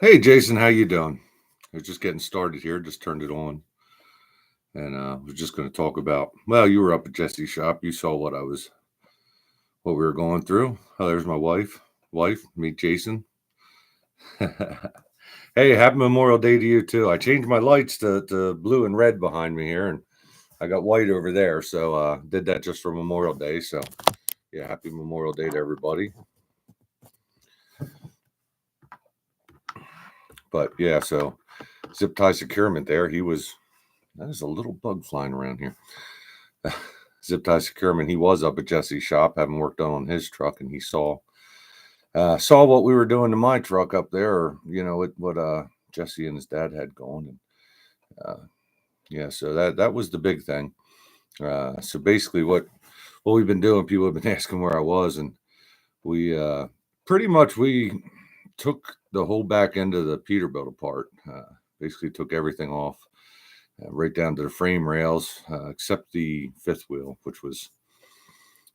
Hey Jason, how you doing? I was just getting started here, just turned it on, and was just going to talk about. Well, you were up at Jesse's shop. You saw what we were going through. Oh, there's my wife, meet Jason. Hey, happy Memorial Day to you too. I changed my lights to blue and red behind me here, and I got white over there. So did that just for Memorial Day. So yeah, happy Memorial Day to everybody. But yeah, so zip tie securement there. That is a little bug flying around here. Zip tie securement. He was up at Jesse's shop, having work done on his truck, and he saw what we were doing to my truck up there, or what Jesse and his dad had going, and yeah, so that was the big thing. So basically, what we've been doing, people have been asking where I was, and we pretty much we took the whole back end of the Peterbilt apart. Basically, took everything off. Right down to the frame rails, except the fifth wheel, which was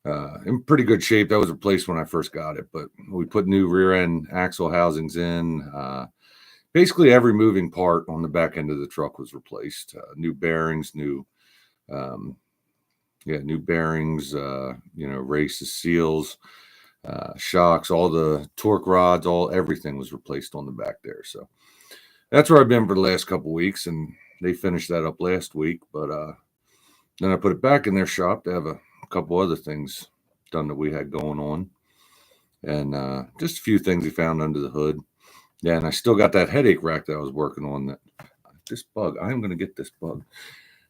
in pretty good shape. That was replaced when I first got it, but we put new rear end axle housings in. Basically, every moving part on the back end of the truck was replaced. New bearings, new bearings. Races, seals, shocks, all the torque rods, everything was replaced on the back there. So that's where I've been for the last couple of weeks, and they finished that up last week, but then I put it back in their shop to have a couple other things done that we had going on, and just a few things we found under the hood. Yeah, and I still got that headache rack that I was working on. I am going to get this bug.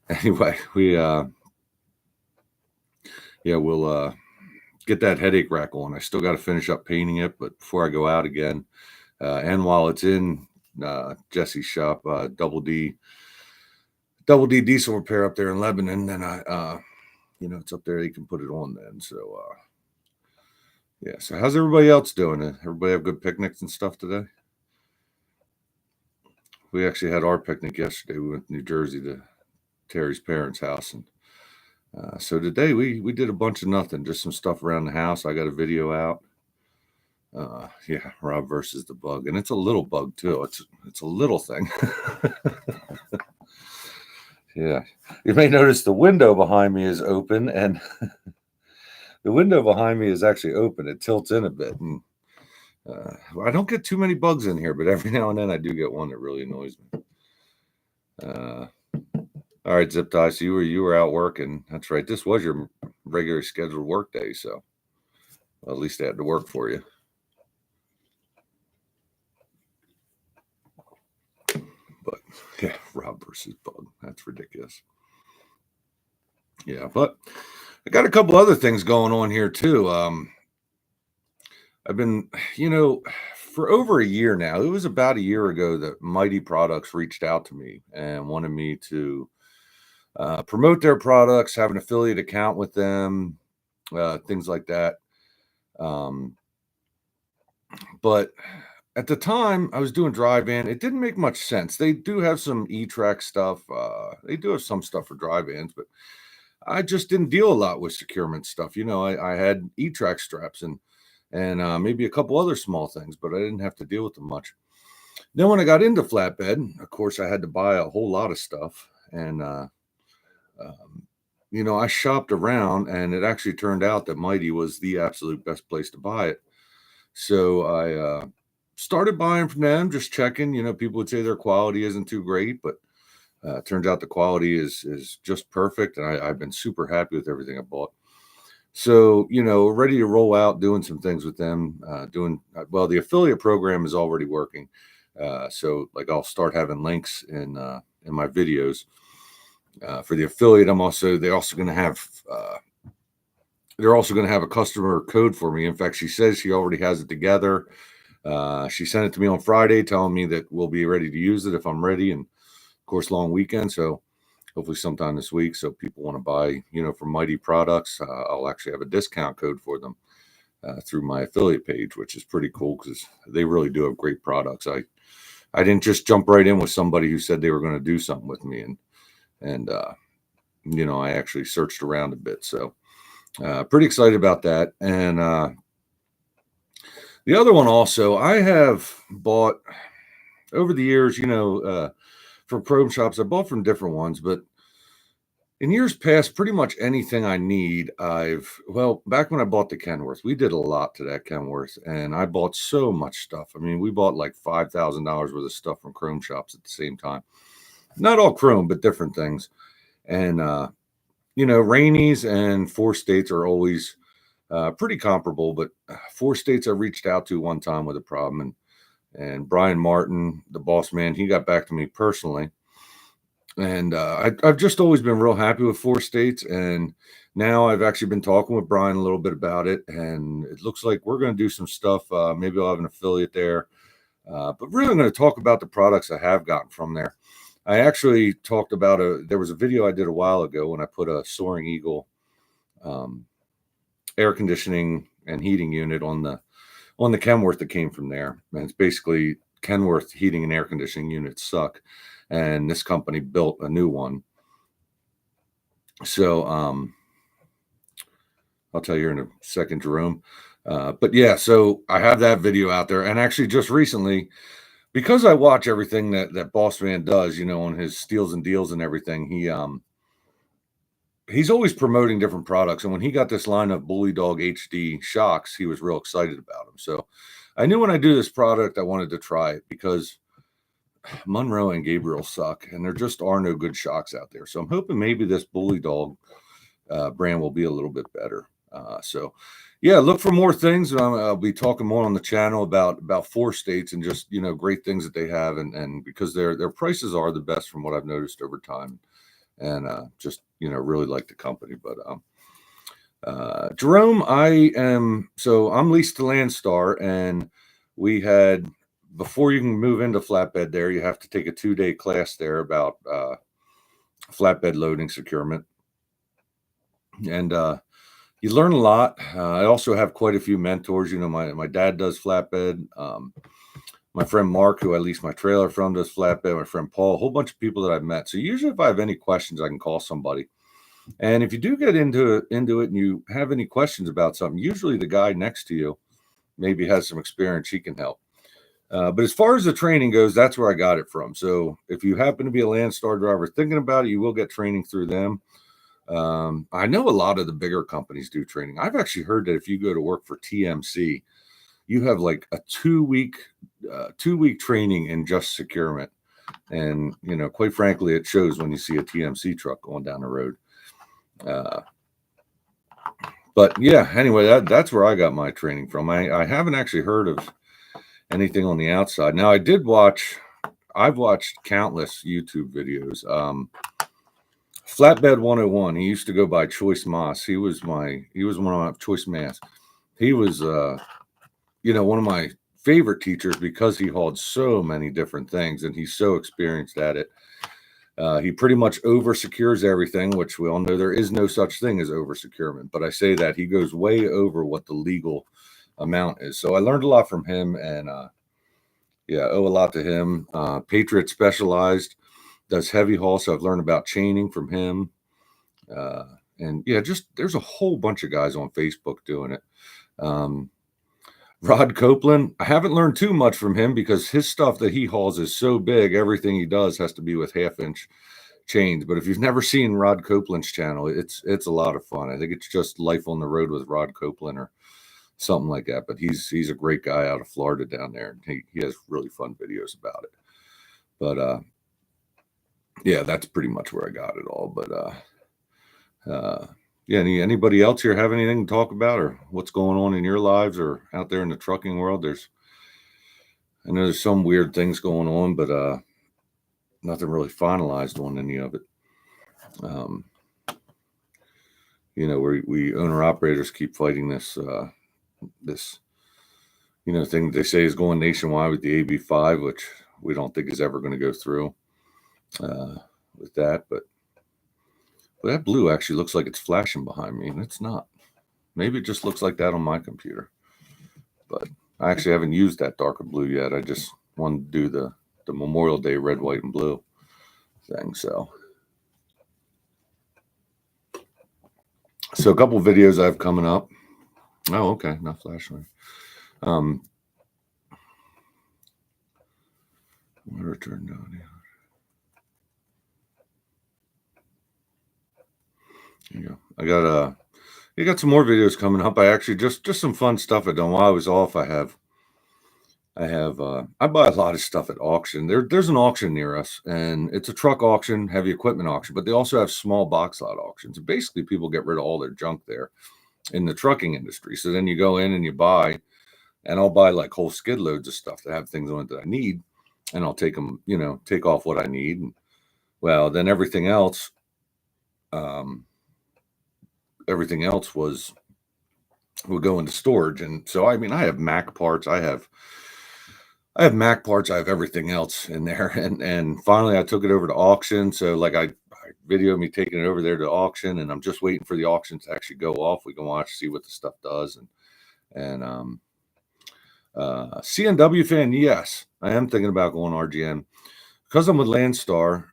Anyway, we'll get that headache rack on. I still got to finish up painting it, but before I go out again, and while it's in Jesse's shop, Double D diesel repair up there in Lebanon, and it's up there. You can put it on then. So yeah. So how's everybody else doing? Everybody have good picnics and stuff today? We actually had our picnic yesterday. We went to New Jersey to Terry's parents' house, and so today we did a bunch of nothing, just some stuff around the house. I got a video out. Yeah, Rob versus the bug, and it's a little bug too. It's a little thing. Yeah, you may notice the window behind me is open, and the window behind me is actually open. It tilts in a bit, and I don't get too many bugs in here, but every now and then I do get one that really annoys me. All right, Zip Tie. So you were out working. That's right. This was your regular scheduled work day, so at least they had to work for you. But yeah, Rob versus bug. That's ridiculous. Yeah, but I got a couple other things going on here too. I've been, for over a year now. It was about a year ago that Mighty Products reached out to me and wanted me to promote their products, have an affiliate account with them, things like that. But at the time I was doing drive-in, it didn't make much sense. They do have some E-Track stuff. They do have some stuff for drive-ins, but I just didn't deal a lot with securement stuff. I had E-Track straps and maybe a couple other small things, but I didn't have to deal with them much. Then when I got into flatbed, of course, I had to buy a whole lot of stuff. And, I shopped around, and it actually turned out that Mighty was the absolute best place to buy it. So I started buying from them, just checking. People would say their quality isn't too great, but it turns out the quality is just perfect. And I've been super happy with everything I bought. So, ready to roll out, doing some things with them, the affiliate program is already working. So like I'll start having links in my videos for the affiliate. They're also going to have a customer code for me. In fact, she says she already has it together. She sent it to me on Friday, telling me that we'll be ready to use it if I'm ready. And of course, long weekend. So hopefully sometime this week. So people want to buy, from Mighty Products, I'll actually have a discount code for them through my affiliate page, which is pretty cool because they really do have great products. I didn't just jump right in with somebody who said they were going to do something with me. And I actually searched around a bit. So pretty excited about that. And the other one also, I have bought over the years, from chrome shops, I bought from different ones, but in years past, pretty much anything I need, back when I bought the Kenworth, we did a lot to that Kenworth, and I bought so much stuff. I mean, we bought like $5,000 worth of stuff from chrome shops at the same time. Not all chrome, but different things. And, Rainey's and Four States are always pretty comparable, but Four States I reached out to one time with a problem, and Brian Martin, the boss man, he got back to me personally. And I've just always been real happy with Four States. And now I've actually been talking with Brian a little bit about it. And it looks like we're going to do some stuff. Maybe I'll have an affiliate there. But really, I'm going to talk about the products I have gotten from there. I actually talked about there was a video I did a while ago when I put a Soaring Eagle air conditioning and heating unit on the Kenworth that came from there. And it's basically Kenworth heating and air conditioning units suck. And this company built a new one. So I'll tell you in a second, Jerome. But yeah, so I have that video out there. And actually just recently, because I watch everything that Boss Man does, on his steals and deals and everything, he's always promoting different products. And when he got this line of Bully Dog HD shocks, he was real excited about them. So I knew when I do this product, I wanted to try it because Monroe and Gabriel suck, and there just are no good shocks out there. So I'm hoping maybe this Bully Dog brand will be a little bit better. So yeah, look for more things. I'll be talking more on the channel about Four States and just, great things that they have. And because their prices are the best from what I've noticed over time, and just, really like the company. But Jerome, I'm leased to Landstar, and we had, before you can move into flatbed there, you have to take a 2-day class there about flatbed loading securement. And you learn a lot. I also have quite a few mentors. My dad does flatbed. My friend Mark, who I lease my trailer from, does flatbed. My friend Paul, a whole bunch of people that I've met. So usually if I have any questions, I can call somebody. And if you do get into it and you have any questions about something, usually the guy next to you maybe has some experience. He can help. But as far as the training goes, that's where I got it from. So if you happen to be a Landstar driver thinking about it, you will get training through them. I know a lot of the bigger companies do training. I've actually heard that if you go to work for TMC, you have like a 2-week training in just securement. And, quite frankly, it shows when you see a TMC truck going down the road. But yeah, anyway, that's where I got my training from. I haven't actually heard of anything on the outside. Now I've watched countless YouTube videos. Flatbed 101. He used to go by Choice Moss. He was one of my Choice Mass. He was, one of my favorite teachers because he hauled so many different things and he's so experienced at it. He pretty much over secures everything, which we all know there is no such thing as over securement. But I say that he goes way over what the legal amount is. So I learned a lot from him, and owe a lot to him. Patriot Specialized does heavy haul, so I've learned about chaining from him. Just there's a whole bunch of guys on Facebook doing it. Rod Copeland, I haven't learned too much from him because his stuff that he hauls is so big. Everything he does has to be with 1/2-inch chains. But if you've never seen Rod Copeland's channel, it's a lot of fun. I think it's just Life on the Road with Rod Copeland or something like that. But he's a great guy out of Florida down there, and he has really fun videos about it. But that's pretty much where I got it all. But anybody else here have anything to talk about, or what's going on in your lives or out there in the trucking world? I know there's some weird things going on, but nothing really finalized on any of it. We owner operators keep fighting this thing they say is going nationwide with the AB5, which we don't think is ever going to go through with that. But that blue actually looks like it's flashing behind me, and it's not. Maybe it just looks like that on my computer. But I actually haven't used that darker blue yet. I just wanted to do the Memorial Day red, white, and blue thing. So a couple videos I have coming up. Oh, okay. Not flashing. Water turned on. Yeah. There you go. I got some more videos coming up. I actually just some fun stuff I done while I was off. I buy a lot of stuff at auction. There's an auction near us, and it's a truck auction, heavy equipment auction, but they also have small box lot auctions. And basically, people get rid of all their junk there in the trucking industry. So then you go in and you buy, and I'll buy like whole skid loads of stuff that have things on it that I need, and I'll take them, take off what I need. And, well, then everything else would go into storage. And so, I mean, I have Mac parts. I have Mac parts. I have everything else in there. And finally, I took it over to auction. So, like, I videoed me taking it over there to auction, and I'm just waiting for the auction to actually go off. We can watch, see what the stuff does. And CNW fan, yes, I am thinking about going RGN. Because I'm with Landstar,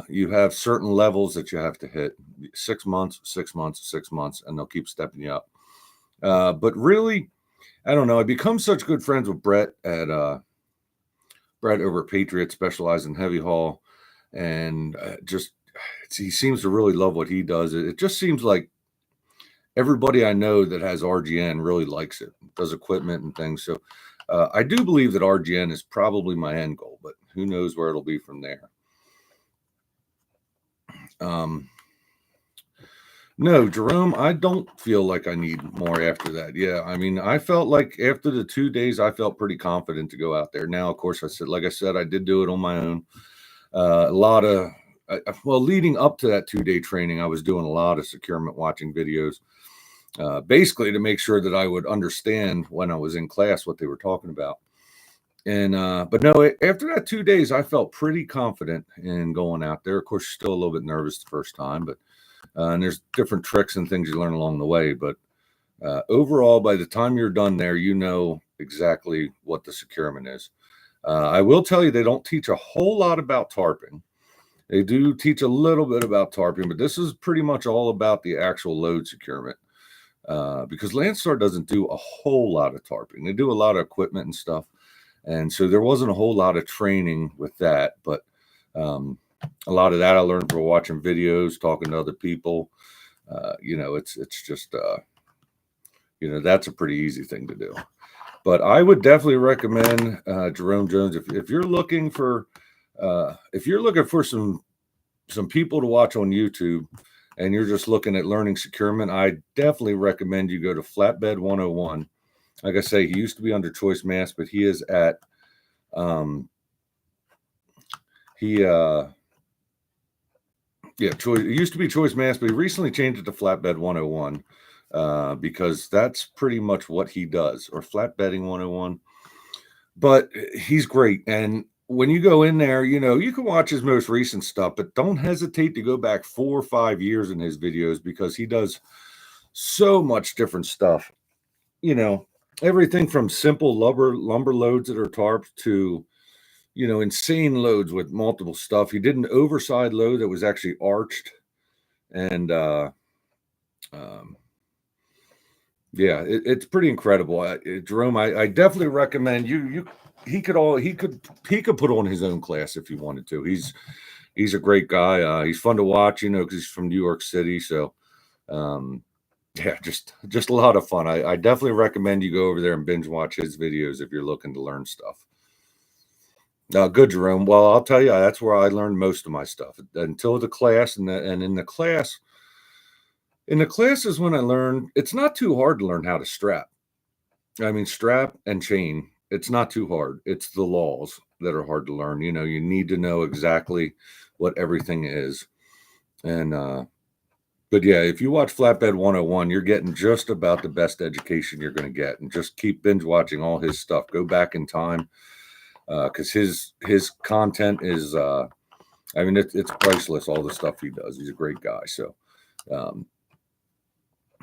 you have certain levels that you have to hit 6 months, 6 months, 6 months, and they'll keep stepping you up. But really, I don't know. I become such good friends with Brett over at Patriot, specialized in heavy haul, and he seems to really love what he does. It just seems like everybody I know that has RGN really likes it, does equipment and things. So I do believe that RGN is probably my end goal, but who knows where it'll be from there. No, Jerome, I don't feel like I need more after that. Yeah, I mean, I felt like after the 2 days, I felt pretty confident to go out there. Now, of course, like I said, I did do it on my own. Leading up to that 2-day training, I was doing a lot of securement watching videos, basically to make sure that I would understand when I was in class what they were talking about. And but no, after that 2 days, I felt pretty confident in going out there. Of course, you're still a little bit nervous the first time, but and there's different tricks and things you learn along the way. But overall, by the time you're done there, you know exactly what the securement is. I will tell you, they don't teach a whole lot about tarping. They do teach a little bit about tarping, but this is pretty much all about the actual load securement. Because Landstar doesn't do a whole lot of tarping. They do a lot of equipment and stuff. And so there wasn't a whole lot of training with that, but a lot of that I learned from watching videos, talking to other people. It's just, that's a pretty easy thing to do. But I would definitely recommend Jerome Jones if you're looking for some people to watch on YouTube, and you're just looking at learning securement. I definitely recommend you go to Flatbed 101. Like I say, he used to be under Choice Mass, but he is at Choice. It used to be Choice Mass, but he recently changed it to Flatbed 101 because that's pretty much what he does, or Flatbedding 101. But he's great, and when you go in there, you can watch his most recent stuff, but don't hesitate to go back 4 or 5 years in his videos because he does so much different stuff. Everything from simple lumber loads that are tarped to, insane loads with multiple stuff. He did an overside load that was actually arched. And it's pretty incredible. Jerome, I definitely recommend he could put on his own class if he wanted to. He's a great guy. He's fun to watch, because he's from New York City. So just a lot of fun. I definitely recommend you go over there and binge watch his videos if you're looking to learn stuff. Good, Jerome. Well, I'll tell you, that's where I learned most of my stuff until the class, and in the class. In the classes when I learned, it's not too hard to learn how to strap. I mean, strap and chain, it's not too hard. It's the laws that are hard to learn. You need to know exactly what everything is. And, but yeah, if you watch Flatbed 101, you're getting just about the best education you're going to get. And just keep binge watching all his stuff. Go back in time because his content is, it's priceless, all the stuff he does. He's a great guy. So,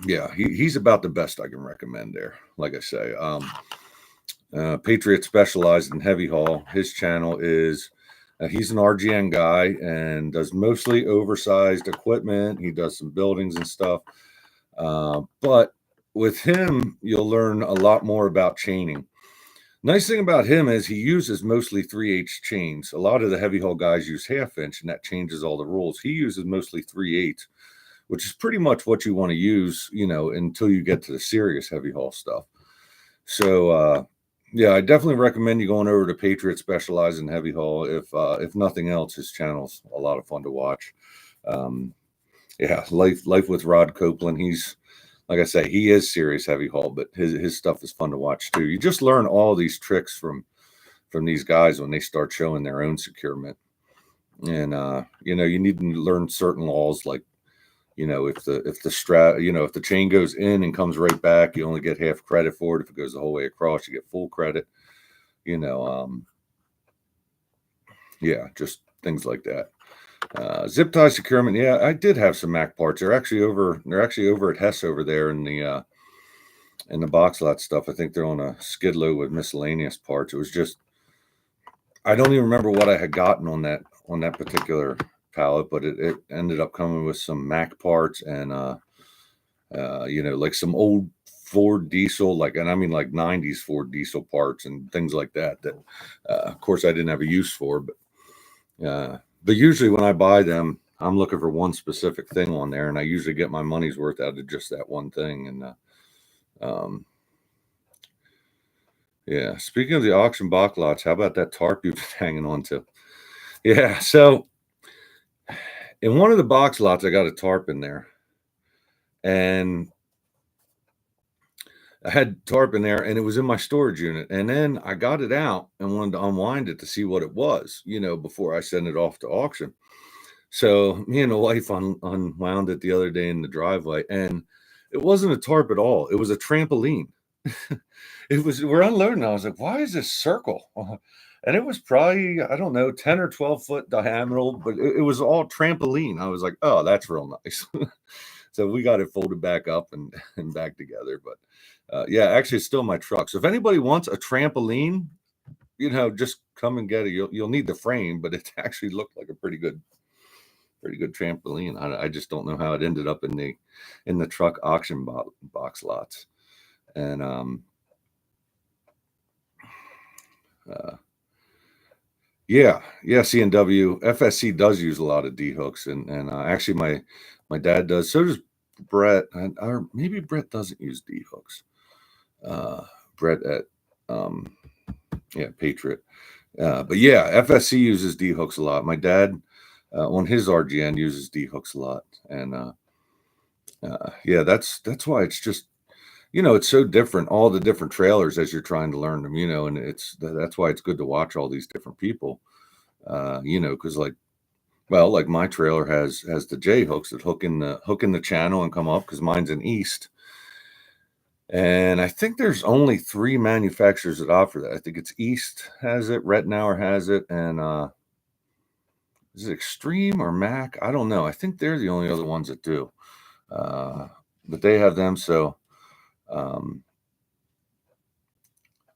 he's about the best I can recommend there. Like I say, Patriot specialized in heavy haul. His channel is, he's an RGN guy and does mostly oversized equipment. He does some buildings and stuff. But with him, you'll learn a lot more about chaining. Nice thing about him is he uses mostly 3/8 chains. A lot of the heavy haul guys use 1/2 inch, and that changes all the rules. He uses mostly 3/8, which is pretty much what you want to use, until you get to the serious heavy haul stuff. So, yeah, I definitely recommend you going over to Patriot Specialize in Heavy Haul. If nothing else, his channel's a lot of fun to watch. Yeah, life with Rod Copeland. He's, like I say, he is serious heavy haul, but his stuff is fun to watch too. You just learn all these tricks from these guys when they start showing their own securement. And you need to learn certain laws, like, if the strap, if the chain goes in and comes right back, you only get half credit for it. If it goes the whole way across, you get full credit. Yeah, just things like that. Zip tie securement. Yeah, I did have some Mac parts. They're actually over at Hess over there in the box lot stuff. I think they're on a skid load with miscellaneous parts. It was just, I don't even remember what I had gotten on that particular pallet, but it ended up coming with some Mac parts and like some old Ford diesel, and I mean like 90s Ford diesel parts and things like that of course I didn't have a use for, but usually when I buy them, I'm looking for one specific thing on there, and I usually get my money's worth out of just that one thing. And yeah, speaking of the auction box lots, how about that tarp you've been hanging on to? Yeah, so in one of the box lots, I got a tarp in there, and I had tarp in there, and it was in my storage unit. And then I got it out and wanted to unwind it to see what it was, before I send it off to auction. So me and the wife unwound it the other day in the driveway, and it wasn't a tarp at all. It was a trampoline. We're unloading. I was like, why is this circle? And it was probably, I don't know, 10 or 12 foot diameter, but it was all trampoline. I was like, oh, that's real nice. So we got it folded back up and back together. But yeah, actually it's still in my truck. So if anybody wants a trampoline, just come and get it. You'll need the frame, but it actually looked like a pretty good trampoline. I just don't know how it ended up in the truck auction box lots. And yeah, CNW FSC does use a lot of D hooks, and actually my dad does. So does Brett, or maybe Brett doesn't use D hooks. Brett at Patriot. But yeah, FSC uses D hooks a lot. My dad on his RGN uses D hooks a lot, and yeah, that's why it's just, it's so different, all the different trailers as you're trying to learn them, and that's why it's good to watch all these different people, because like my trailer has the J hooks that hook in the channel and come up, because mine's an east. And I think there's only 3 manufacturers that offer that. I think it's East has it, Rettenauer has it, and is it Extreme or Mac? I don't know. I think they're the only other ones that do. But they have them. So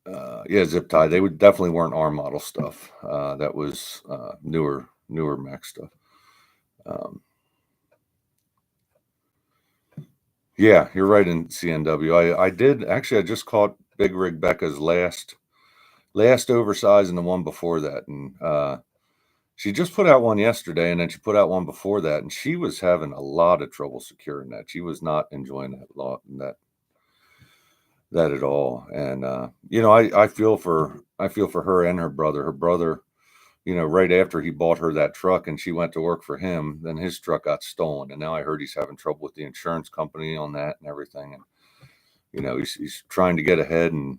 yeah, zip tie. They definitely weren't our model stuff. That was newer Mac stuff. Yeah, you're right in CNW. I did actually. I just caught Big Rig Becca's last oversize and the one before that, and she just put out one yesterday, and then she put out one before that, and she was having a lot of trouble securing that. She was not enjoying that at all. And I feel for her and her brother. Her brother, right after he bought her that truck and she went to work for him, then his truck got stolen, and now I heard he's having trouble with the insurance company on that and everything. And he's trying to get ahead, and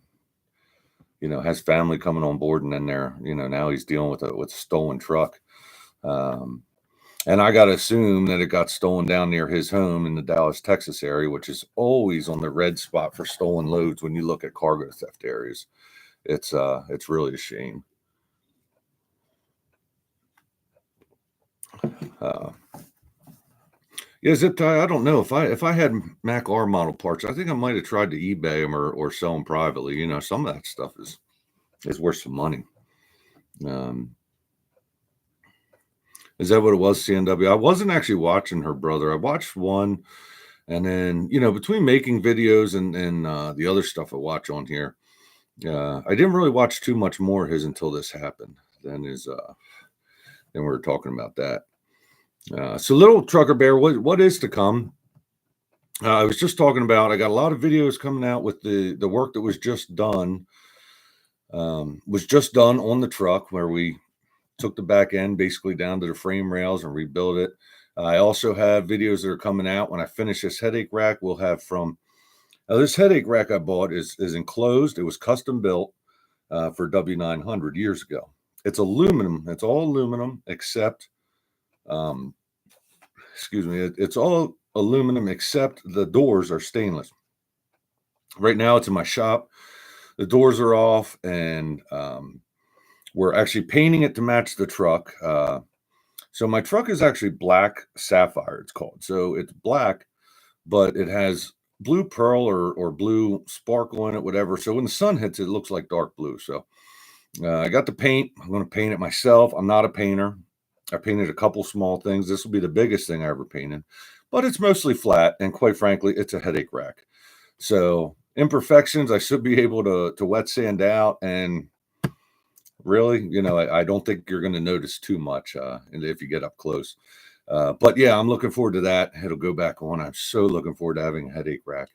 has family coming on board, and then now he's dealing with a stolen truck. And I got to assume that it got stolen down near his home in the Dallas, Texas area, which is always on the red spot for stolen loads when you look at cargo theft areas. It's really a shame. Yeah, zip tie. I don't know if I had Mac R model parts, I think I might have tried to eBay them or sell them privately. Some of that stuff is worth some money. Is that what it was, CNW? I wasn't actually watching her brother. I watched one, and then between making videos and the other stuff I watch on here, I didn't really watch too much more of his until this happened. Then we were talking about that. So little trucker bear, what is to come? I was just talking about. I got a lot of videos coming out with the work that was just done. Was just done on the truck where we took the back end basically down to the frame rails and rebuilt it. I also have videos that are coming out when I finish this headache rack. We'll have from this headache rack I bought is enclosed. It was custom built for W900 years ago. It's aluminum. It's all aluminum except, excuse me, it's all aluminum except the doors are stainless. Right now it's in my shop. The doors are off, and we're actually painting it to match the truck. So my truck is actually black sapphire, it's called. So it's black, but it has blue pearl or blue sparkle in it, whatever. So when the sun hits it, it looks like dark blue. So I got the paint. I'm going to paint it myself. I'm not a painter. I painted a couple small things. This will be the biggest thing I ever painted, but it's mostly flat. And quite frankly, it's a headache rack. So imperfections, I should be able to wet sand out. And really, I don't think you're going to notice too much if you get up close. But yeah, I'm looking forward to that. It'll go back on. I'm so looking forward to having a headache rack.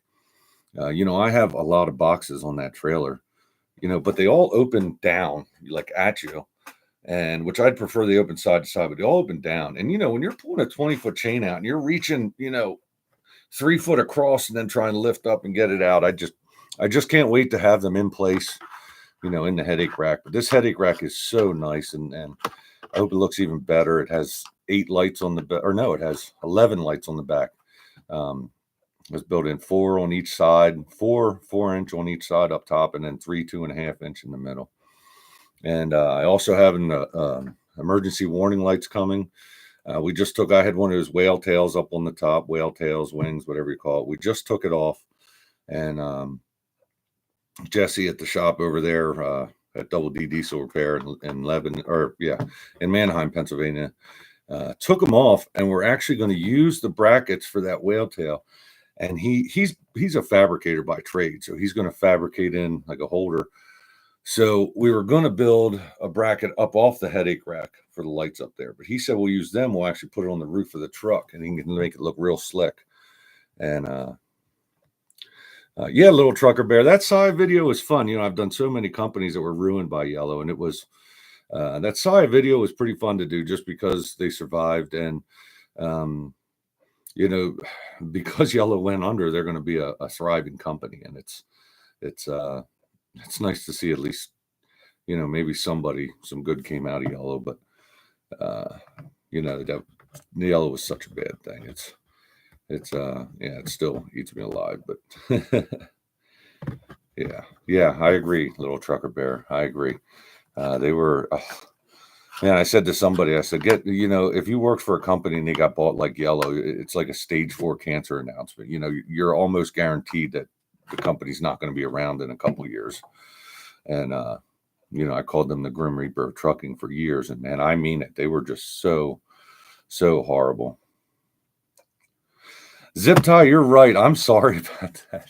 I have a lot of boxes on that trailer, but they all open down like at you, and which I'd prefer they open side to side, but they all open down. And, when you're pulling a 20-foot chain out and you're reaching, 3 foot across and then trying to lift up and get it out, I just can't wait to have them in place, in the headache rack. But this headache rack is so nice, and I hope it looks even better. It has 8 lights on the back, or no, it has 11 lights on the back. It's built in 4 on each side, 4-inch on each side up top, and then 3 2.5-inch in the middle. And I also have an emergency warning lights coming. I had one of those whale tails up on the top, whale tails, wings, whatever you call it. We just took it off, and Jesse at the shop over there at Double D Diesel Repair in Manheim, Pennsylvania, took them off, and we're actually going to use the brackets for that whale tail. And he's a fabricator by trade, so he's going to fabricate in like a holder. So we were going to build a bracket up off the headache rack for the lights up there, but he said we'll use them. We'll actually put it on the roof of the truck, and he can make it look real slick. And yeah, little trucker bear. That side video was fun. I've done so many companies that were ruined by yellow, and it was that side video was pretty fun to do just because they survived. And because yellow went under, they're going to be a thriving company, and it's nice to see at least, maybe some good came out of yellow. But the yellow was such a bad thing. It still eats me alive. But yeah, I agree, little trucker bear. I agree. They were. Man, I said to somebody, I said, if you worked for a company and they got bought like yellow, it's like a stage 4 cancer announcement. You're almost guaranteed that the company's not going to be around in a couple of years. And, I called them the Grim Reaper of trucking for years. And man, I mean it. They were just so, so horrible. Zip tie, you're right. I'm sorry about that.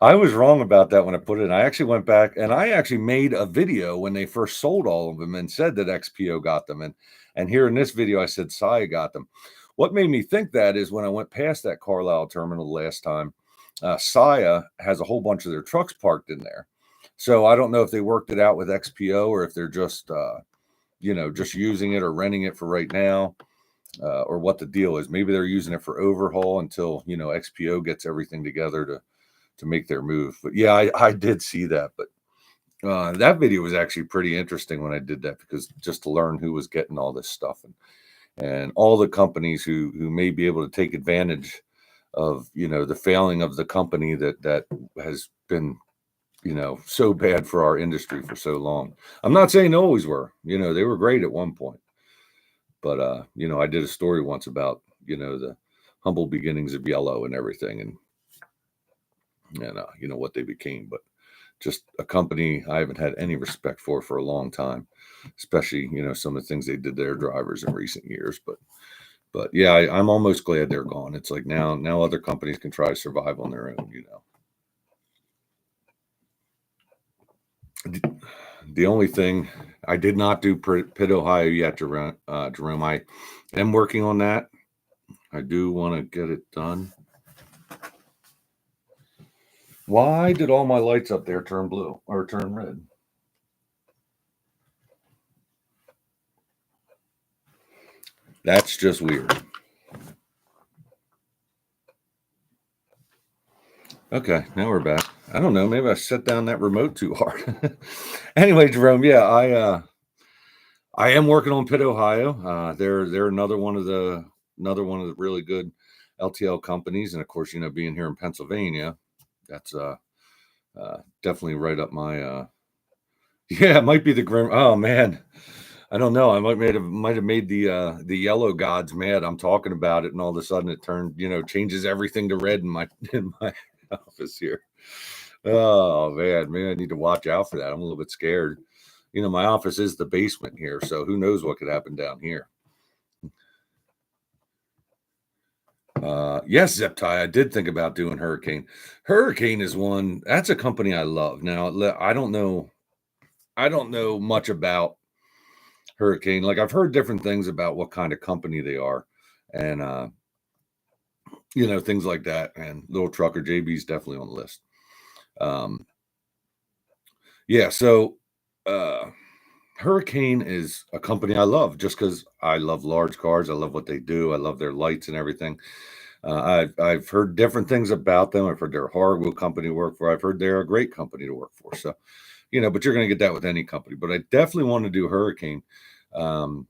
I was wrong about that when I put it in. I actually went back and I actually made a video when they first sold all of them and said that XPO got them. And here in this video, I said Saya got them. What made me think that is when I went past that Carlisle terminal the last time, Saya has a whole bunch of their trucks parked in there. So I don't know if they worked it out with XPO or if they're just, just using it or renting it for right now. Or what the deal is. Maybe they're using it for overhaul until, XPO gets everything together to make their move. But yeah, I did see that. But that video was actually pretty interesting when I did that, because just to learn who was getting all this stuff and all the companies who may be able to take advantage of, the failing of the company that has been, so bad for our industry for so long. I'm not saying they always were, they were great at one point. But, I did a story once about, the humble beginnings of yellow and everything and what they became. But just a company I haven't had any respect for a long time, especially, some of the things they did to their drivers in recent years. But yeah, I'm almost glad they're gone. It's like now other companies can try to survive on their own, The only thing I did not do Pitt, Ohio yet, Jerome. I am working on that. I do want to get it done. Why did all my lights up there turn blue or turn red? That's just weird. Okay, now we're back. I don't know. Maybe I set down that remote too hard. Anyway, Jerome, yeah, I am working on Pitt, Ohio. They're another one of the really good LTL companies, and of course, being here in Pennsylvania, that's definitely right up my yeah, it might be the grim. Oh man, I don't know. I might have made the yellow gods mad. I'm talking about it, and all of a sudden it turned, changes everything to red in my in my office here. Oh man, maybe I need to watch out for that. I'm a little bit scared. My office is the basement here, so who knows what could happen down here. Yes, zip tie. I did think about doing Hurricane. Hurricane is one. That's a company I love. Now, I don't know. I don't know much about Hurricane. Like I've heard different things about what kind of company they are, and things like that. And Little Trucker JB's definitely on the list. Um, yeah. So, Hurricane is a company I love just because I love large cars. I love what they do. I love their lights and everything. I've heard different things about them. I've heard they're a horrible company to work for. I've heard they're a great company to work for. So, but you're going to get that with any company. But I definitely want to do Hurricane. Um,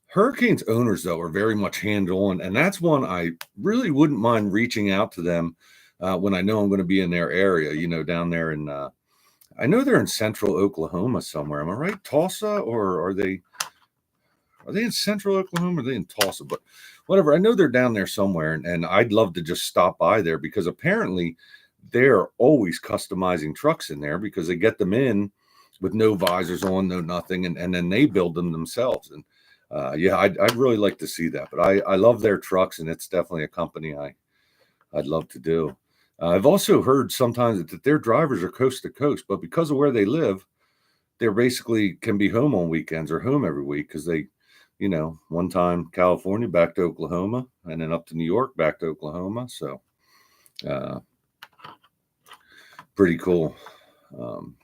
Hurricane's owners, though, are very much hand-on, and that's one I really wouldn't mind reaching out to them when I know I'm going to be in their area. Down there in I know they're in central Oklahoma somewhere. Am I right? Tulsa, or are they in central Oklahoma? Or are they in Tulsa? But whatever. I know they're down there somewhere, and I'd love to just stop by there because apparently they're always customizing trucks in there because they get them in with no visors on, no nothing, and then they build them themselves. And yeah, I'd really like to see that. But I love their trucks, and it's definitely a company I'd love to do. I've also heard sometimes that their drivers are coast to coast, but because of where they live, they're basically can be home on weekends or home every week because they, one time California back to Oklahoma and then up to New York back to Oklahoma. So uh, pretty cool. Um,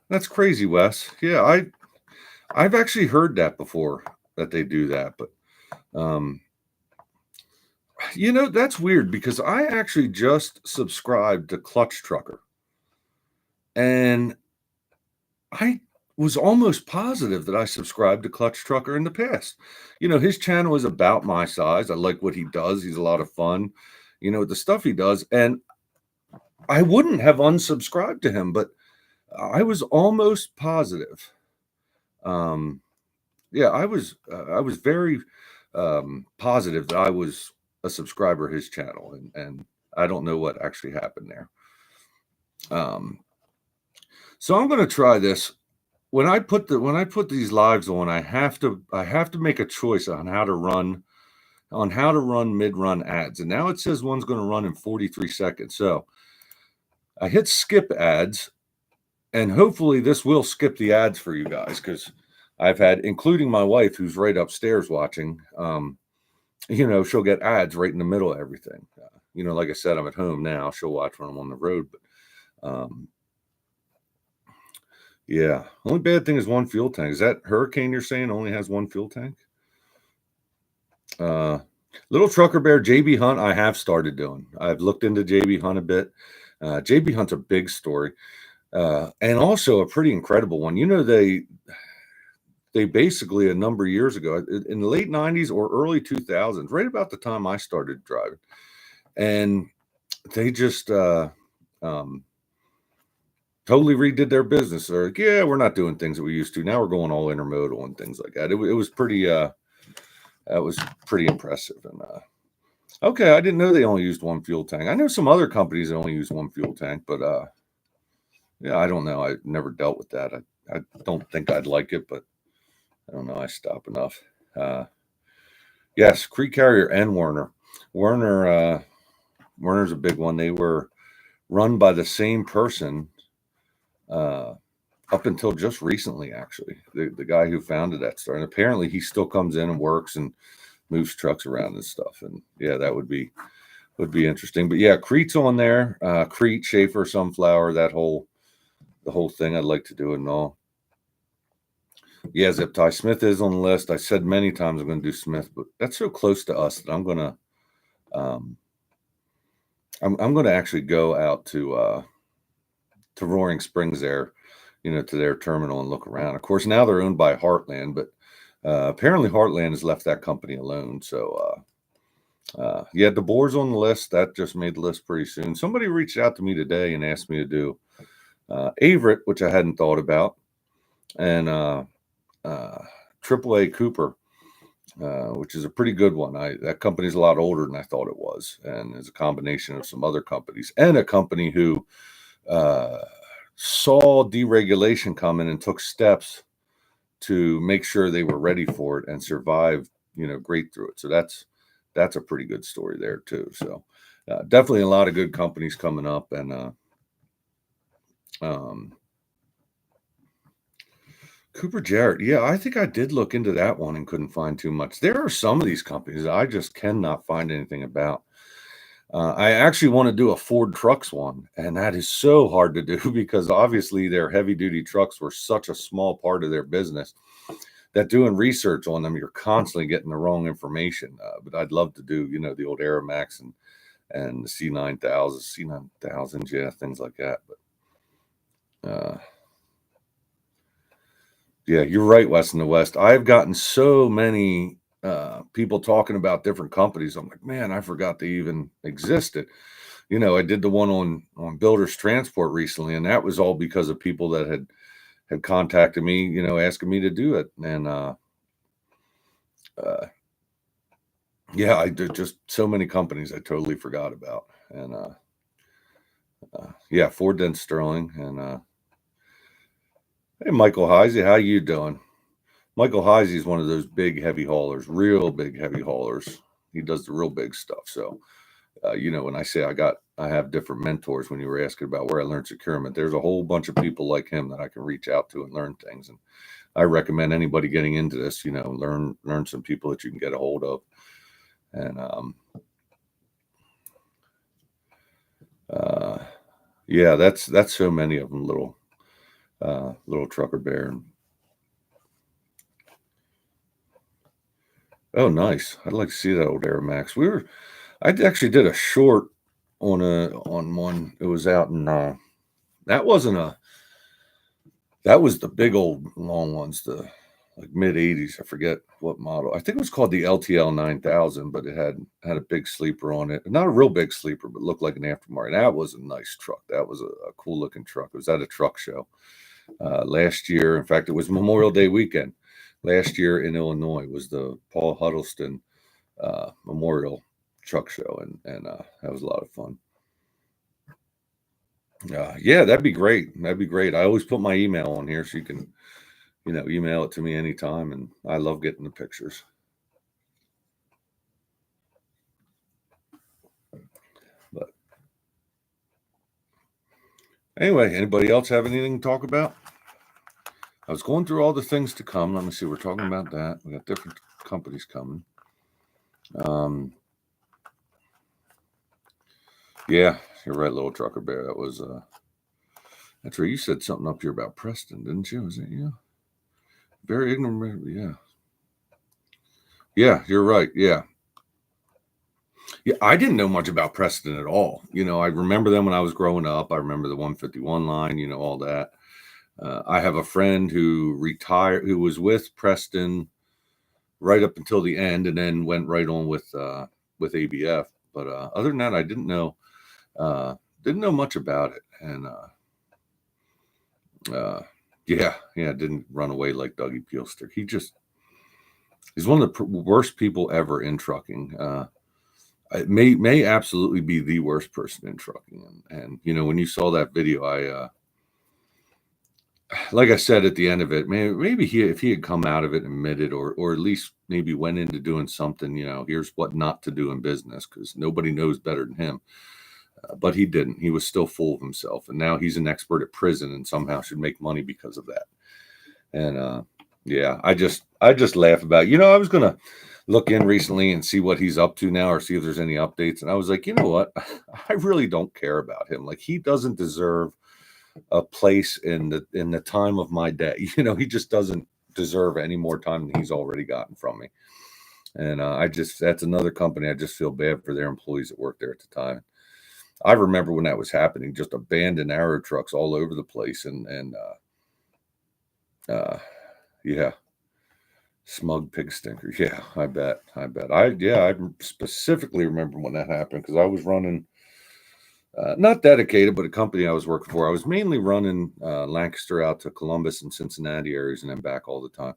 that's crazy, Wes. Yeah, I've actually heard that before that they do that, but um, that's weird because I actually just subscribed to Clutch Trucker, and I was almost positive that I subscribed to Clutch Trucker in the past. His channel is about my size. I like what he does. He's a lot of fun, the stuff he does. And I wouldn't have unsubscribed to him, but I was almost positive. Yeah, I was very positive that I was a subscriber of his channel, and I don't know what actually happened there. So I'm going to try this. When I put these lives on, I have to make a choice on how to run mid-run ads. And now it says one's going to run in 43 seconds. So I hit skip ads, and hopefully this will skip the ads for you guys because I've had, including my wife who's right upstairs watching, she'll get ads right in the middle of everything. Like I said, I'm at home now. She'll watch when I'm on the road, but yeah. Only bad thing is one fuel tank. Is that Hurricane you're saying only has one fuel tank? Little Trucker Bear, JB Hunt, I have started doing. I've looked into JB Hunt a bit. JB Hunt's a big story. And also a pretty incredible one. They basically a number of years ago, in the late 90s or early 2000s, right about the time I started driving, and they just totally redid their business. They're like, yeah, we're not doing things that we used to. Now we're going all intermodal and things like that. It was pretty that was pretty impressive. And okay, I didn't know they only used one fuel tank. I know some other companies that only use one fuel tank, but yeah, I don't know. I never dealt with that. I don't think I'd like it, but I don't know. I stop enough. Yes, Creek Carrier and Werner. Werner's a big one. They were run by the same person up until just recently, actually. The guy who founded that store. And apparently he still comes in and works and moves trucks around and stuff. And yeah, that would be interesting. But yeah, Crete's on there. Crete, Schaefer, Sunflower, the whole thing. I'd like to do it and all. Yeah, Zip Tie Smith is on the list. I said many times I'm going to do Smith, but that's so close to us that I'm going to I'm going to actually go out to Roaring Springs there, to their terminal and look around. Of course, now they're owned by Heartland, but apparently Heartland has left that company alone. So yeah, DeBoer's on the list. That just made the list pretty soon. Somebody reached out to me today and asked me to do Averett, which I hadn't thought about, and AAA Cooper, which is a pretty good one. That company's a lot older than I thought it was, and is a combination of some other companies and a company who saw deregulation coming and took steps to make sure they were ready for it and survived, great through it. So that's a pretty good story there too. So definitely a lot of good companies coming up, and Cooper Jarrett. Yeah, I think I did look into that one and couldn't find too much. There are some of these companies I just cannot find anything about. I actually want to do a Ford Trucks one, and that is so hard to do because obviously their heavy duty trucks were such a small part of their business that doing research on them, you're constantly getting the wrong information. But I'd love to do, the old Aeromax and the C9000, yeah, things like that. But yeah, you're right, West in the West. I've gotten so many people talking about different companies. I'm like, man, I forgot they even existed. I did the one on Builders Transport recently, and that was all because of people that had contacted me, asking me to do it. And yeah, I did just so many companies I totally forgot about. And yeah, Ford then Sterling, and hey, Michael Heisey, how you doing? Michael Heisey is one of those big heavy haulers, real big heavy haulers. He does the real big stuff. So, when I say I have different mentors, when you were asking about where I learned securement, there's a whole bunch of people like him that I can reach out to and learn things. And I recommend anybody getting into this, learn some people that you can get a hold of. And yeah, that's so many of them, little trucker bear. Oh, nice. I'd like to see that old Aeromax. I actually did a short on one. It was out in that was the big old long ones, the like mid 80s. I forget what model. I think it was called the LTL 9000, but it had a big sleeper on it. Not a real big sleeper, but looked like an aftermarket. That was a nice truck. That was a cool looking truck. It was at a truck show last year. In fact, it was Memorial Day weekend. Last year in Illinois was the Paul Huddleston Memorial Truck Show, and that was a lot of fun. Yeah, that'd be great. That'd be great. I always put my email on here so you can, email it to me anytime, and I love getting the pictures. But anyway, anybody else have anything to talk about? I was going through all the things to come. Let me see. We're talking about that. We got different companies coming. Yeah, you're right, little trucker bear. That was that's right. You said something up here about Preston, didn't you? Is it you? Very ignorant. Yeah. Yeah, you're right. Yeah. Yeah, I didn't know much about Preston at all. I remember them when I was growing up. I remember the 151 line, all that. I have a friend who retired, who was with Preston right up until the end, and then went right on with ABF. But other than that, I didn't know much about it. And yeah, didn't run away like Dougie Peelster. He's one of the worst people ever in trucking. It may absolutely be the worst person in trucking. And when you saw that video, I like I said at the end of it, maybe if he had come out of it and admitted, or at least maybe went into doing something, here's what not to do in business, because nobody knows better than him. But he didn't. He was still full of himself, and now he's an expert at prison and somehow should make money because of that. And yeah, I just laugh about it. I was gonna look in recently and see what he's up to now, or see if there's any updates. And I was like, you know what? I really don't care about him. Like, he doesn't deserve a place in the time of my day. He just doesn't deserve any more time than he's already gotten from me. And that's another company. I just feel bad for their employees that worked there at the time. I remember when that was happening, just abandoned arrow trucks all over the place, and yeah, smug pig stinker. Yeah, I bet. I specifically remember when that happened, because I was running, not dedicated, but a company I was working for. I was mainly running Lancaster out to Columbus and Cincinnati areas, and then back all the time.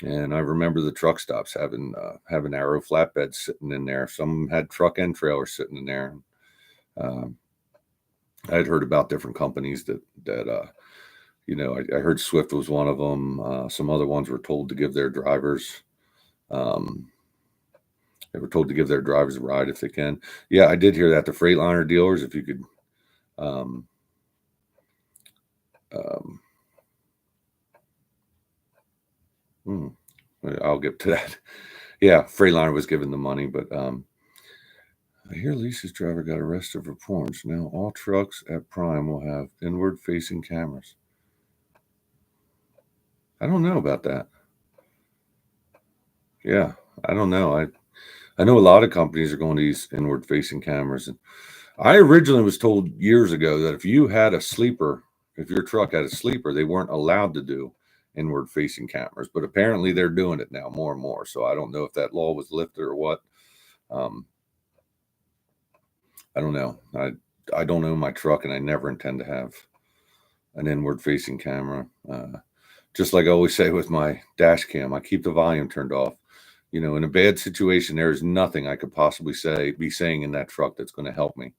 And I remember the truck stops having arrow flatbeds sitting in there. Some had truck and trailer sitting in there. Um, I had heard about different companies that I heard Swift was one of them. Some other ones were told to give their drivers, um, a ride if they can. Yeah, I did hear that. The Freightliner dealers, if you could, um, um, hmm, I'll get to that. Yeah, Freightliner was given the money, but I hear Lisa's driver got arrested for porns. Now all trucks at Prime will have inward-facing cameras. I don't know about that. Yeah, I don't know. I know a lot of companies are going to use inward-facing cameras, and I originally was told years ago that if your truck had a sleeper, they weren't allowed to do inward-facing cameras. But apparently, they're doing it now more and more. So I don't know if that law was lifted or what. Um, I don't know. I don't own my truck, and I never intend to have an inward-facing camera. Just like I always say with my dash cam, I keep the volume turned off. In a bad situation, there is nothing I could possibly be saying in that truck that's going to help me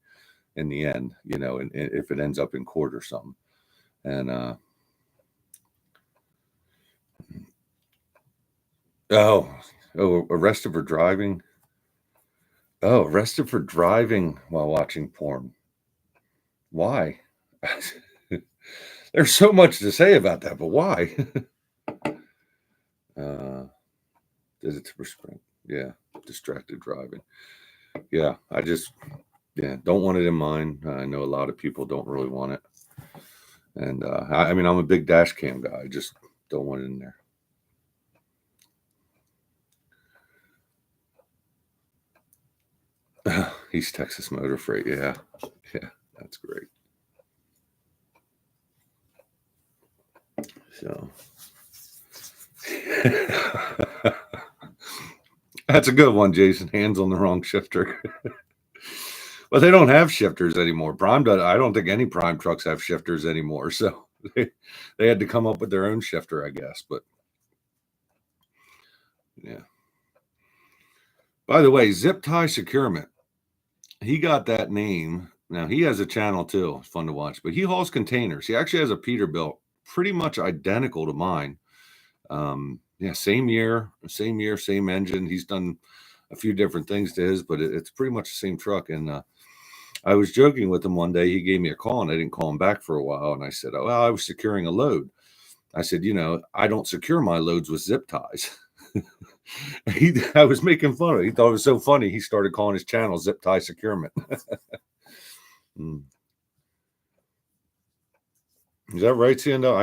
in the end. And if it ends up in court or something. And oh, arrested for driving. Oh, arrested for driving while watching porn. Why? There's so much to say about that, but why? Did it to restraint? Yeah, distracted driving. Yeah, don't want it in mine. I know a lot of people don't really want it, and I mean, I'm a big dash cam guy. I just don't want it in there. East Texas Motor Freight. Yeah, that's great. So that's a good one, Jason. Hands on the wrong shifter. Well, they don't have shifters anymore. Prime does. I don't think any Prime trucks have shifters anymore. So they had to come up with their own shifter, I guess. But yeah. By the way, Zip Tie Securement. He got that name. Now he has a channel too. It's fun to watch. But he hauls containers. He actually has a Peterbilt, pretty much identical to mine. Yeah, same year, same engine. He's done a few different things to his, but it's pretty much the same truck. And I was joking with him one day. He gave me a call, and I didn't call him back for a while. And I said, "Oh, well, I was securing a load." I said, I don't secure my loads with zip ties. I was making fun of it. He thought it was so funny. He started calling his channel Zip Tie Securement. Mm. Is that right, Ciendo?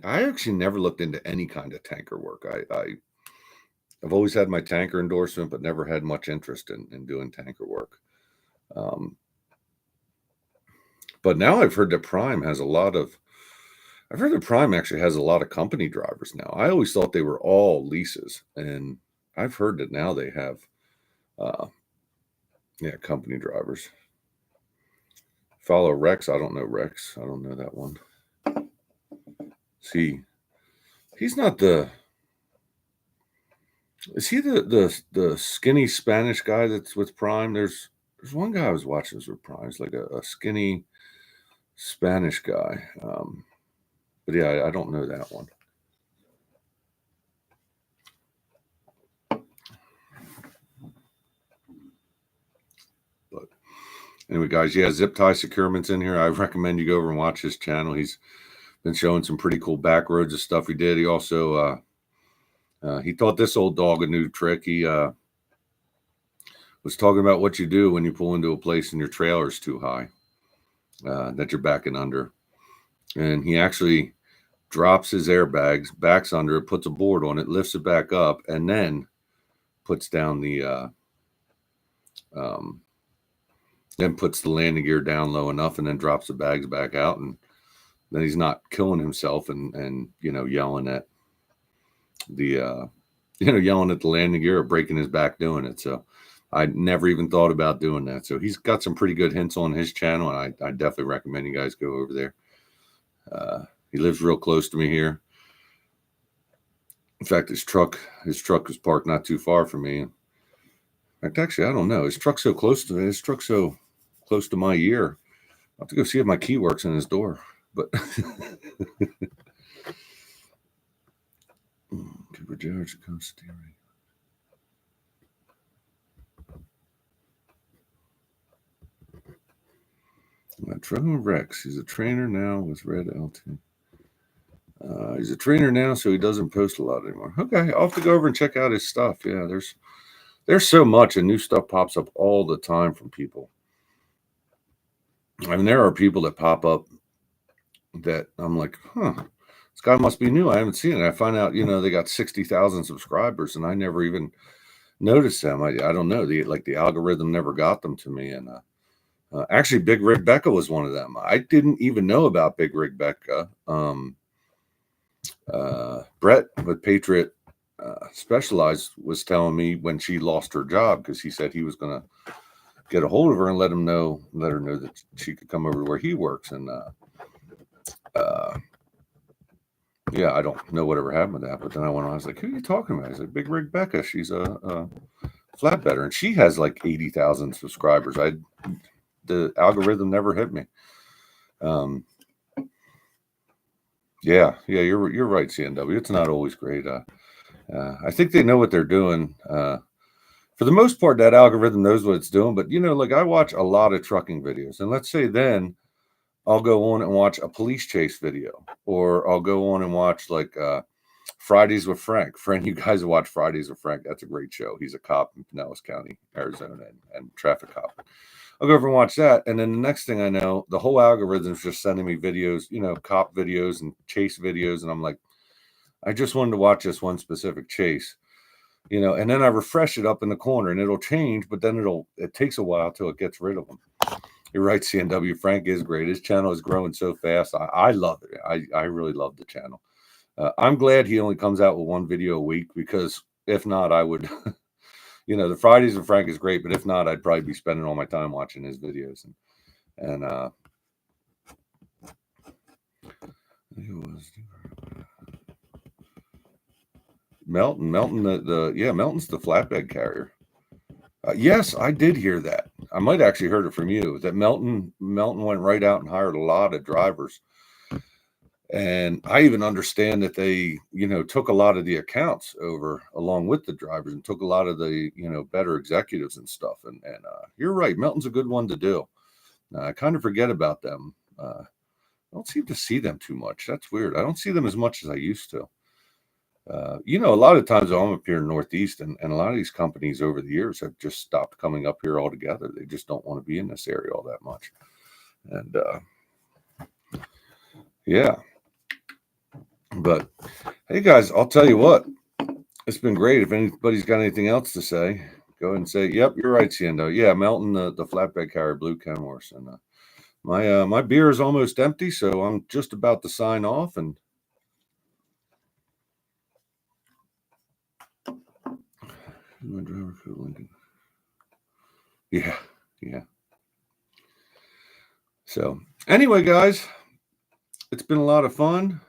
I actually never looked into any kind of tanker work. I've always had my tanker endorsement, but never had much interest in doing tanker work. But now I've heard that Prime actually has a lot of company drivers now. I always thought they were all leases, and I've heard that now they have, company drivers. Follow Rex. I don't know Rex. I don't know that one. See, he's not is he the skinny Spanish guy that's with Prime? There's one guy I was watching that's with Prime. He's like a skinny Spanish guy. But yeah, I don't know that one. But Anyway, guys, yeah, Zip Tie Securement's in here. I recommend you go over and watch his channel. He's been showing some pretty cool back roads of stuff he did. He also he taught this old dog a new trick. He was talking about what you do when you pull into a place and your trailer's too high, that you're backing under. And he actually drops his airbags, backs under it, puts a board on it, lifts it back up, and then puts down the then puts the landing gear down low enough, and then drops the bags back out, and then he's not killing himself and yelling at the yelling at the landing gear or breaking his back doing it. So I never even thought about doing that. So he's got some pretty good hints on his channel, and I definitely recommend you guys go over there. He lives real close to me here. In fact, his truck is parked not too far from me. In fact, actually, I don't know. His truck's so close to me. His truck's so close to my ear. I'll have to go see if my key works in his door. But Trevor Rex. He's a trainer now with Red LT. He's a trainer now, so he doesn't post a lot anymore. Okay, I'll have to go over and check out his stuff. Yeah, there's so much, and new stuff pops up all the time from people. I mean, there are people that pop up that I'm like, this guy must be new. I haven't seen it. I find out, they got 60,000 subscribers, and I never even noticed them. I don't know. The algorithm never got them to me. And actually, Big Rig Becca was one of them. I didn't even know about Big Rig Becca. Brett with Patriot Specialized was telling me when she lost her job, because he said he was going to get a hold of her and let her know that she could come over to where he works. And yeah, I don't know whatever happened with that. But then I was like, who are you talking about? He's like, Big Rig Becca. She's a flatbedder, and she has like 80,000 subscribers. The algorithm never hit me. Yeah, you're right, CNW. It's not always great. I think they know what they're doing. For the most part, that algorithm knows what it's doing. But like I watch a lot of trucking videos, and let's say then I'll go on and watch a police chase video, or I'll go on and watch like Fridays with Frank. Friend, you guys watch Fridays with Frank. That's a great show. He's a cop in Pinellas County, Arizona, and traffic cop. I'll go over and watch that. And then the next thing I know, the whole algorithm is just sending me videos, cop videos and chase videos. And I'm like, I just wanted to watch this one specific chase, and then I refresh it up in the corner and it'll change, but then it takes a while till it gets rid of them. You're right, CNW. Frank is great. His channel is growing so fast. I love it. I really love the channel. I'm glad he only comes out with one video a week, because if not, I would... the Fridays with Frank is great, but if not, I'd probably be spending all my time watching his videos. And Melton, Melton's the flatbed carrier. Yes, I did hear that. I might actually heard it from you, that Melton went right out and hired a lot of drivers. And I even understand that they, took a lot of the accounts over along with the drivers, and took a lot of the, better executives and stuff. And you're right. Melton's a good one to do. I kind of forget about them. I don't seem to see them too much. That's weird. I don't see them as much as I used to. A lot of times I'm up here in Northeast, and a lot of these companies over the years have just stopped coming up here altogether. They just don't want to be in this area all that much. And yeah. But hey, guys, I'll tell you what, it's been great. If anybody's got anything else to say, go ahead and say, yep, you're right, Ciendo. Yeah, Melton, the flatbed carrier, Blue Kenworth. And my beer is almost empty, so I'm just about to sign off. And my driver code Lincoln. Yeah. So anyway, guys, it's been a lot of fun.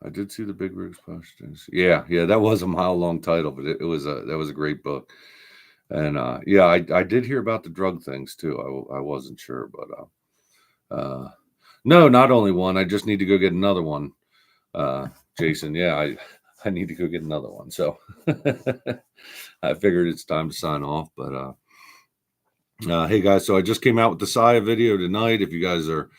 I did see the Big Rigs postings. Yeah, that was a mile-long title, but that was a great book. And yeah, I did hear about the drug things too. I wasn't sure, but no, not only one. I just need to go get another one, Jason. Yeah, I need to go get another one. So I figured it's time to sign off. But hey guys, so I just came out with the Saya video tonight. If you guys are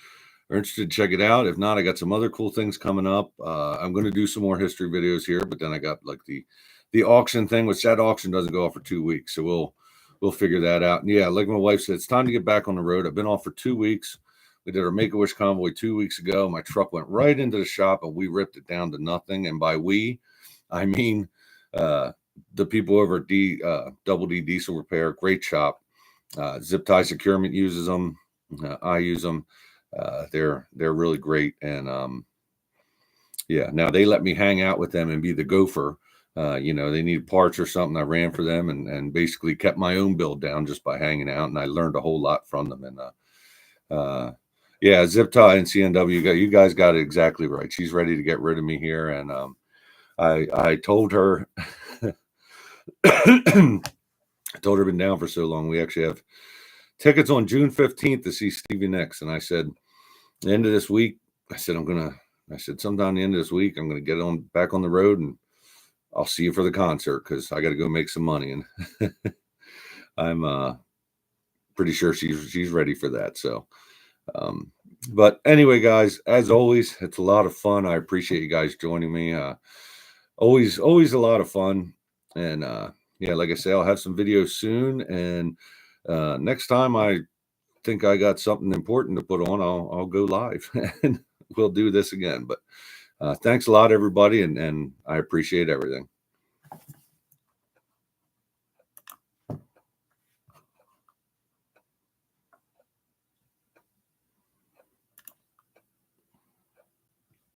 interested, check it out. If not, I got some other cool things coming up. I'm going to do some more history videos here, but then I got like the auction thing, which that auction doesn't go off for 2 weeks. So we'll figure that out. And yeah, like my wife said, it's time to get back on the road. I've been off for 2 weeks. We did our Make-A-Wish convoy 2 weeks ago. My truck went right into the shop and we ripped it down to nothing. And by we, I mean the people over at Double D Diesel Repair. Great shop. Zip Tie Securement uses them. I use them. They're really great. And yeah, now they let me hang out with them and be the gopher. They needed parts or something. I ran for them and basically kept my own bill down just by hanging out. And I learned a whole lot from them. And yeah, Zip Tie and CNW, you guys got it exactly right. She's ready to get rid of me here. And I told her, I told her I've been down for so long. We actually have tickets on June 15th to see Stevie Nicks. And I said, the end of this week, I said, sometime the end of this week, I'm going to get back on the road and I'll see you for the concert because I got to go make some money. And I'm pretty sure she's ready for that. So, but anyway, guys, as always, it's a lot of fun. I appreciate you guys joining me. Always a lot of fun. And yeah, like I say, I'll have some videos soon. And next time I think I got something important to put on, I'll go live and we'll do this again. But thanks a lot, everybody. And I appreciate everything.